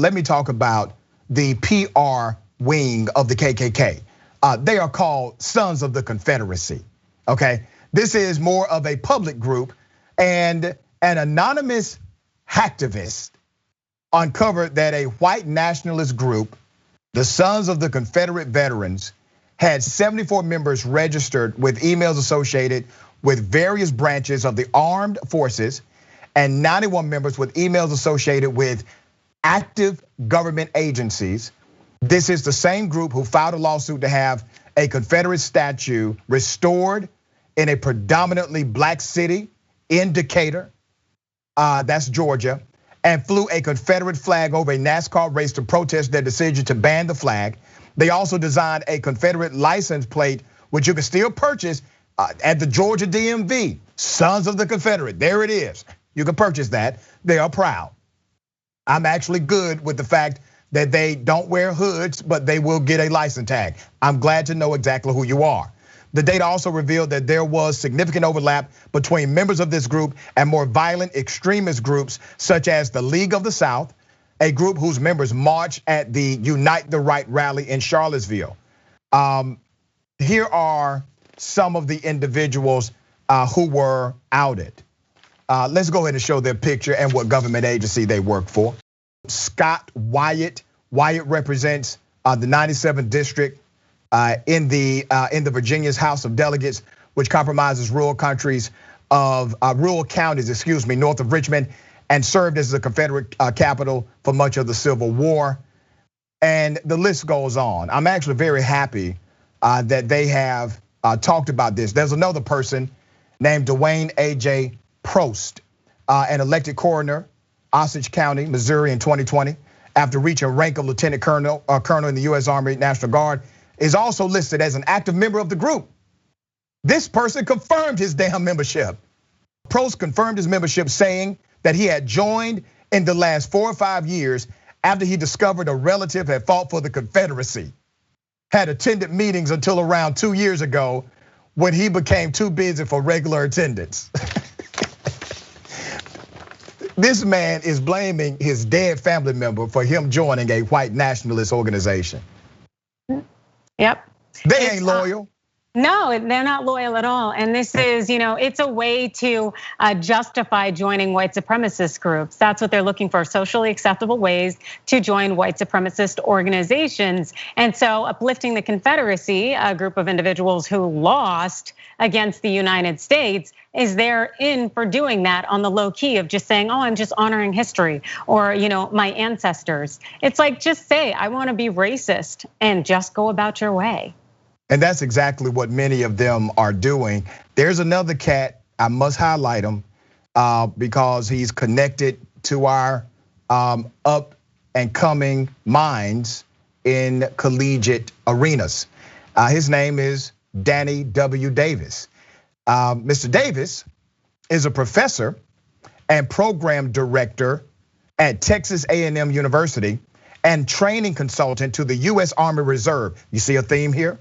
Let me talk about the PR wing of the KKK. They are called Sons of the Confederacy, okay? This is more of a public group, and an anonymous hacktivist uncovered that a white nationalist group, the Sons of the Confederate Veterans, had 74 members registered with emails associated with various branches of the armed forces, and 91 members with emails associated with active government agencies. This is the same group who filed a lawsuit to have a Confederate statue restored in a predominantly black city in Decatur, that's Georgia, and flew a Confederate flag over a NASCAR race to protest their decision to ban the flag. They also designed a Confederate license plate, which you can still purchase at the Georgia DMV, Sons of the Confederate, there it is. You can purchase that, they are proud. I'm actually good with the fact that they don't wear hoods, but they will get a license tag. I'm glad to know exactly who you are. The data also revealed that there was significant overlap between members of this group and more violent extremist groups, such as the League of the South, a group whose members marched at the Unite the Right rally in Charlottesville. Here are some of the individuals who were outed. Let's go ahead and show their picture and what government agency they work for. Scott Wyatt. Wyatt represents the 97th district in the Virginia's House of Delegates, which compromises rural counties, north of Richmond, and served as the Confederate capital for much of the Civil War. And the list goes on. I'm actually very happy that they have talked about this. There's another person named Dwayne A.J. Prost, an elected coroner, Osage County, Missouri in 2020, after reaching rank of lieutenant colonel in the US Army National Guard, is also listed as an active member of the group. This person confirmed his damn membership. Prost confirmed his membership, saying that he had joined in the last 4 or 5 years after he discovered a relative had fought for the Confederacy, had attended meetings until around 2 years ago when he became too busy for regular attendance. This man is blaming his dead family member for him joining a white nationalist organization. Yep. They ain't loyal. No, they're not loyal at all. And this is, it's a way to justify joining white supremacist groups. That's what they're looking for, socially acceptable ways to join white supremacist organizations. And so uplifting the Confederacy, a group of individuals who lost against the United States, is they're in for doing that on the low key of just saying, oh, I'm just honoring history, or my ancestors. It's like, just say, I want to be racist and just go about your way. And that's exactly what many of them are doing. There's another cat, I must highlight him because he's connected to our up and coming minds in collegiate arenas. His name is Danny W. Davis. Mr. Davis is a professor and program director at Texas A&M University and training consultant to the US Army Reserve. You see a theme here?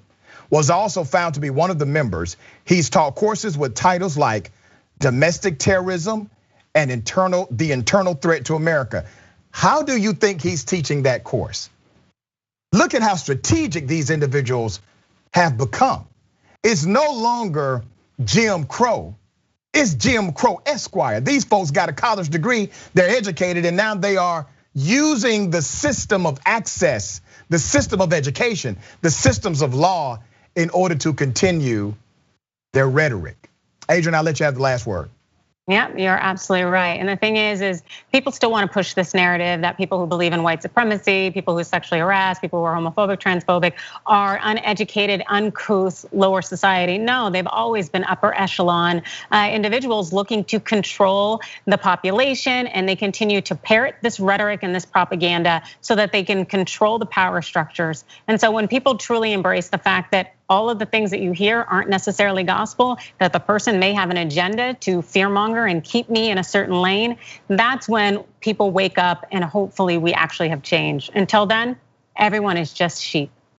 Was also found to be one of the members. He's taught courses with titles like Domestic Terrorism and the Internal Threat to America. How do you think he's teaching that course? Look at how strategic these individuals have become. It's no longer Jim Crow, it's Jim Crow Esquire. These folks got a college degree, they're educated, and now they are using the system of access, the system of education, the systems of law in order to continue their rhetoric. Adrienne, I'll let you have the last word. Yeah, you're absolutely right. And the thing is people still want to push this narrative that people who believe in white supremacy, people who sexually harass, people who are homophobic, transphobic, are uneducated, uncouth, lower society. No, they've always been upper echelon individuals looking to control the population, and they continue to parrot this rhetoric and this propaganda so that they can control the power structures. And so when people truly embrace the fact that all of the things that you hear aren't necessarily gospel, that the person may have an agenda to fearmonger and keep me in a certain lane, that's when people wake up and hopefully we actually have change. Until then, everyone is just sheep.